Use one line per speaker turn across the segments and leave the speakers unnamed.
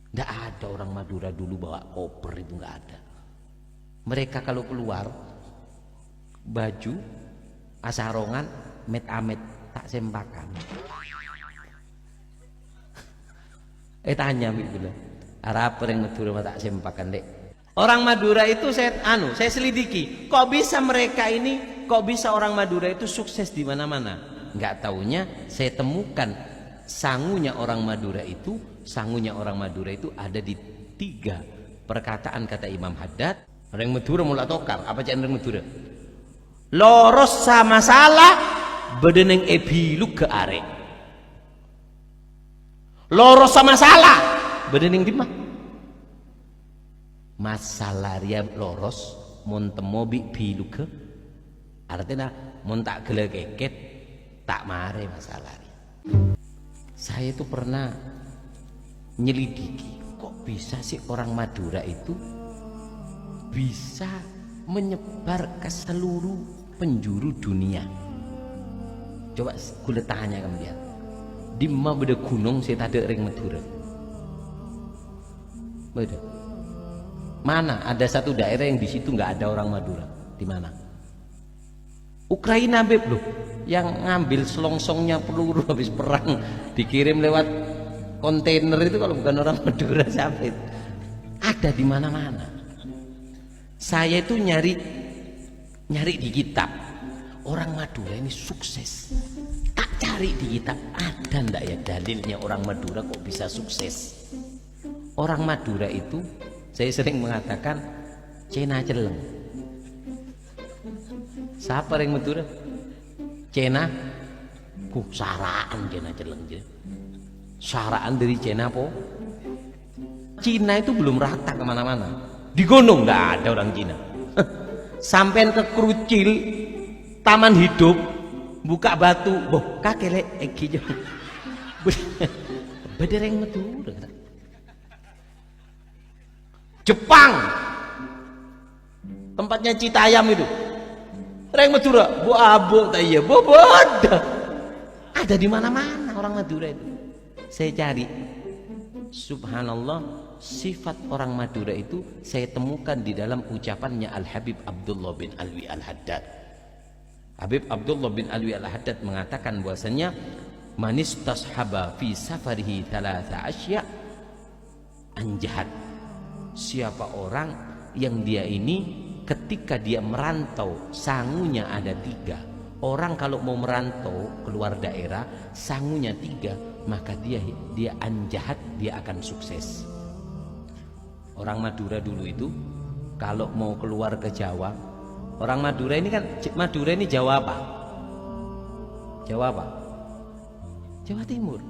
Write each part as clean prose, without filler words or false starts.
Nggak ada orang Madura dulu bawa koper, itu nggak ada. Mereka kalau keluar baju asarongan met-amet tak sempakan. Tanya bilang, apa yang Madura tak sempakan dek? Orang Madura itu saya selidiki, kok bisa mereka ini, kok bisa orang Madura itu sukses di mana-mana? Nggak taunya saya temukan sangunya orang Madura itu ada di 3 perkataan kata Imam Haddad. Orang Madura mulai tokar, apa cak orang Madura? Loros sama salah bedeneng ebilu ke arek. Loros sama salah bedeneng di mah. Masalah dia loros montemobi bilu ke artinya mon tak gelegeket tak mare masalah dia. Saya itu pernah nyelidiki, kok bisa sih orang Madura itu bisa menyebar ke seluruh penjuru dunia. Coba gue tanya kemudian, di mana beda gunung saya tadi ring Madura? Beda. Mana ada satu daerah yang di situ nggak ada orang Madura? Di mana? Ukraina beb loh, yang ngambil selongsongnya peluru habis perang dikirim lewat kontainer itu kalau bukan orang Madura siapa itu? Ada di mana-mana. Saya itu nyari di kitab orang Madura ini sukses. Tak cari di kitab ada ndak ya dalilnya orang Madura kok bisa sukses. Orang Madura itu saya sering mengatakan Cina celeng. Siapa yang Madura? Cina saraan Cina celeng. Saraan dari Cina po. Cina itu belum rata kemana-mana. Di gunung nggak ada orang Cina. Sampai ke Krucil taman hidup buka batu boh kakek eki bedereng Madura. Jepang tempatnya Citayam itu orang Madura bu abu tak iya bu ada di mana-mana orang Madura itu. Saya cari, subhanallah, sifat orang Madura itu saya temukan di dalam ucapannya Al-Habib Abdullah bin Alwi Al-Haddad. Habib Abdullah bin Alwi Al-Haddad mengatakan bahwasanya manis tashaba fi safarihi thalatha asya anjahat. Siapa orang yang dia ini ketika dia merantau sangunya ada 3. Orang kalau mau merantau keluar daerah sangunya 3, maka dia anjahat, dia akan sukses. Orang Madura dulu itu kalau mau keluar ke Jawa, orang Madura ini kan, Madura ini Jawa apa? Jawa apa? Jawa Timur.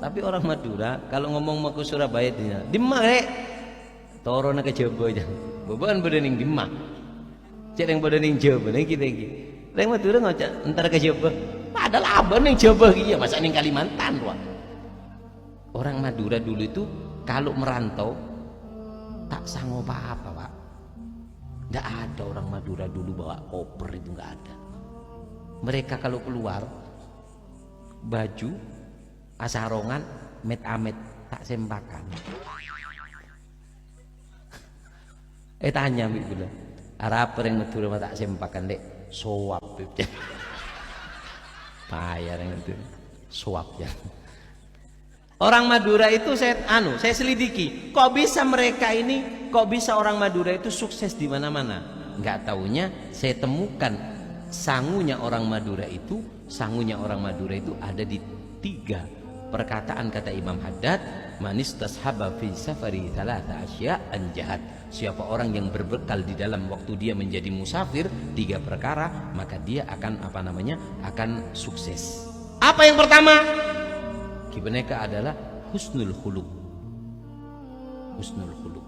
Tapi orang Madura kalau ngomong mau ke Surabaya dia Demak rek. Torona ke Jawa aja. Beban bedening Demak. Cek yang bedening Jawa ning kita iki. Rek Madura ngocak entar ke Jawa. Padahal abang ning Jawa iki ya masa ning Kalimantan wah. Orang Madura dulu itu kalau merantau tak sanggup apa-apa, Pak. Nggak ada orang Madura dulu bawa koper, itu nggak ada. Mereka kalau keluar baju asarongan met-amet tak sempakan. Tanya bilang, apa yang Madura tak sempakan dek? Suap payah yang itu suap ya. Orang Madura itu saya selidiki, kok bisa mereka ini, kok bisa orang Madura itu sukses di mana-mana? Nggak taunya saya temukan sangunya orang Madura itu ada di 3 perkataan kata Imam Haddad, manis tashaba fi safari thalatha asya anjahat. Siapa orang yang berbekal di dalam waktu dia menjadi musafir 3 perkara, maka dia akan akan sukses. Apa yang pertama? Mereka adalah husnul khuluq. Husnul khuluq,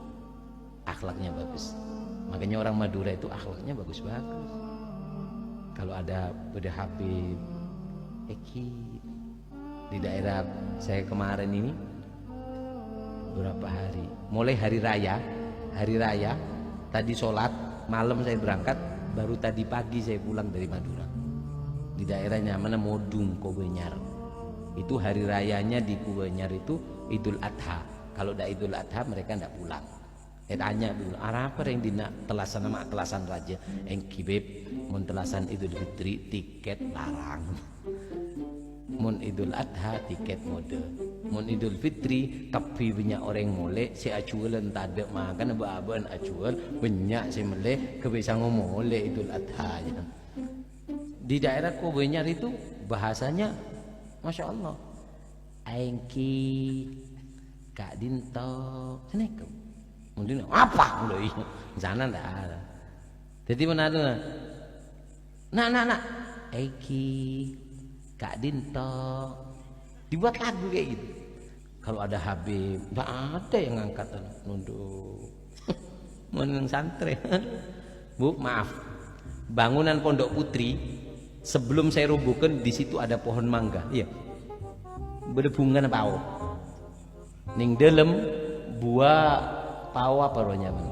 akhlaknya bagus. Makanya orang Madura itu akhlaknya bagus-bagus. Kalau ada pada Habib Eki di daerah saya kemarin ini berapa hari, mulai hari raya tadi sholat malam saya berangkat, baru tadi pagi saya pulang dari Madura. Di daerahnya mana Modung Kobenyar, itu hari rayanya di Kobenyar itu Idul Adha. Kalau udah Idul Adha mereka ndak pulang. Tanya dulu, apa yang dina telasan sama telasan raja yang kibib mun telasan Idul Fitri tiket larang. Mun Idul Adha tiket mode. Mun Idul Fitri tapi banyak orang mole si acuan tade makan aban acuan banyak si mele kebisa ngomong mole Idul Adha ya. Di daerah Kobenyar itu bahasanya Masya Allah. Aingki Kak Dinto Assalamualaikum. Mungkin apa mulai sana ndak ada. Jadi mana tuh? Nak. Eki Kak Dinto dibuat lagu kayak gitu. Kalau ada Habib, nggak ada yang ngangkat nunduk. Meneng santri. Bu, maaf. Bangunan Pondok Putri sebelum saya rubuhkan di situ ada pohon mangga. Iya. Berbunga pau. Ning dalam buah pau apa rohnya bang?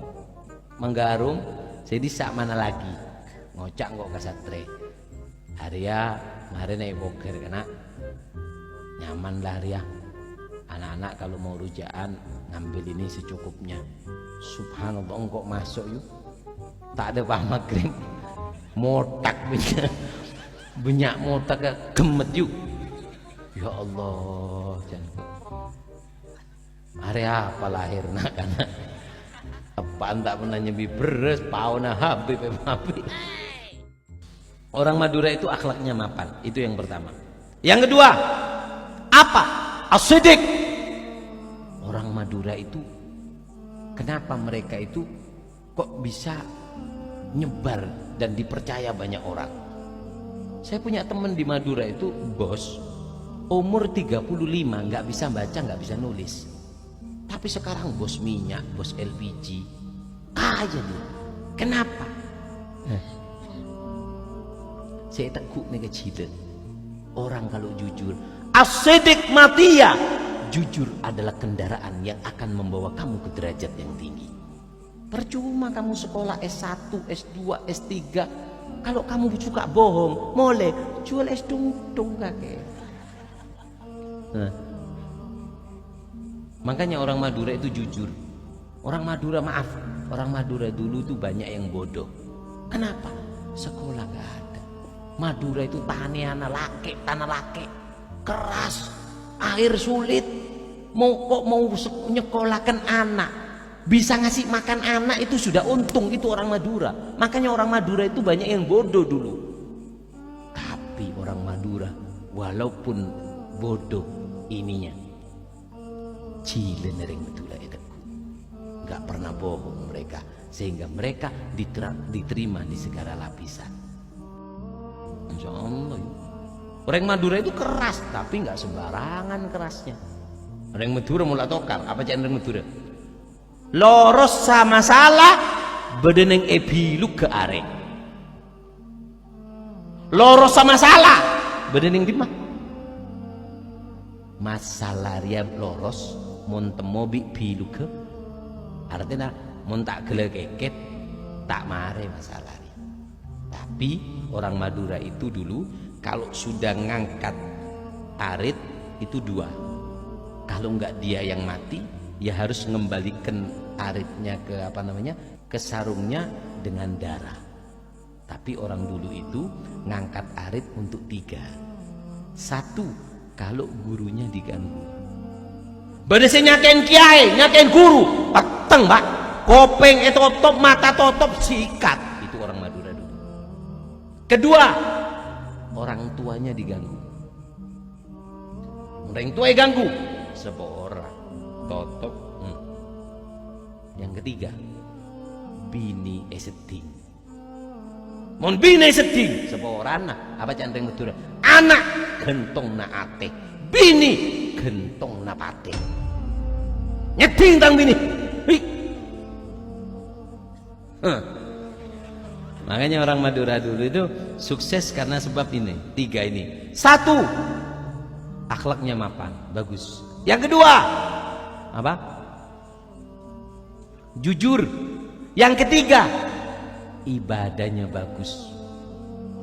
Manggarum. Jadi sak mana lagi? Ngocak kok ke satre. Haria kemarin naik boker kena nyaman lah Haria. Anak-anak kalau mau rujaan ngambil ini secukupnya. Subhanallah kok masuk yuk. Tak ada pamagring. Motak banyak motak gemet yuk. Ya Allah jangan. Area apa lahir nak kana? Apaan tak pernah nyebi beres pauna Habib. Orang Madura itu akhlaknya mapan, itu yang pertama. Yang kedua, apa? As-siddiq. Orang Madura itu kenapa mereka itu kok bisa nyebar dan dipercaya banyak orang? Saya punya teman di Madura itu bos umur 35 nggak bisa baca nggak bisa nulis. Tapi sekarang bos minyak, bos LPG, kaya dia. Kenapa? Saya tekuk nih kecil. Orang kalau jujur, as-siddiq matiya. Jujur adalah kendaraan yang akan membawa kamu ke derajat yang tinggi. Percuma kamu sekolah S1, S2, S3. Kalau kamu suka bohong, boleh jual es tung kakek. Makanya orang Madura itu jujur. Orang Madura maaf, orang Madura dulu tuh banyak yang bodoh. Kenapa? Sekolah gak ada. Madura itu tanah lake, keras, air sulit. Mau nyekolahkan anak, bisa ngasih makan anak itu sudah untung itu orang Madura. Makanya orang Madura itu banyak yang bodoh dulu. Tapi orang Madura walaupun bodoh ininya cilen nering betul itu nggak pernah bohong mereka sehingga mereka diterima di segala lapisan. Insya Allah orang Madura itu keras tapi nggak sembarangan kerasnya. Orang Madura mulai tokal apa cak orang Madura loros sama salah bedeneng ebilu ke arek loros sama salah bedeneng dimah masalah dia loros mun temobi bilu ke artinya mun tak gele keket tak mare masalah dia. Tapi orang Madura itu dulu kalau sudah ngangkat arit itu dua, kalau enggak dia yang mati ya harus mengembalikan aritnya ke apa namanya ke sarungnya dengan darah. Tapi orang dulu itu ngangkat arit untuk 3. 1 kalau gurunya diganggu. Badese nyaken kiai, nyaken guru, peteng Pak. Kopeng totop, mata totop, sikat. Itu orang Madura dulu. Kedua, orang tuanya diganggu. Orang tua ganggu, seorang totop. Yang ketiga, bini seding. Mon bini seding, seorang apa canteng Madura? Anak gentong na ate, bini gentong na pate. Nyeding tang bini. Makanya orang Madura dulu itu sukses karena sebab ini 3 ini. 1 akhlaknya mapan, bagus. Yang kedua apa? Jujur. Yang ketiga ibadahnya bagus.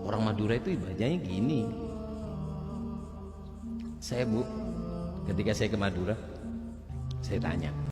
Orang Madura itu ibadahnya gini. Saya ketika saya ke Madura, Saya tanya.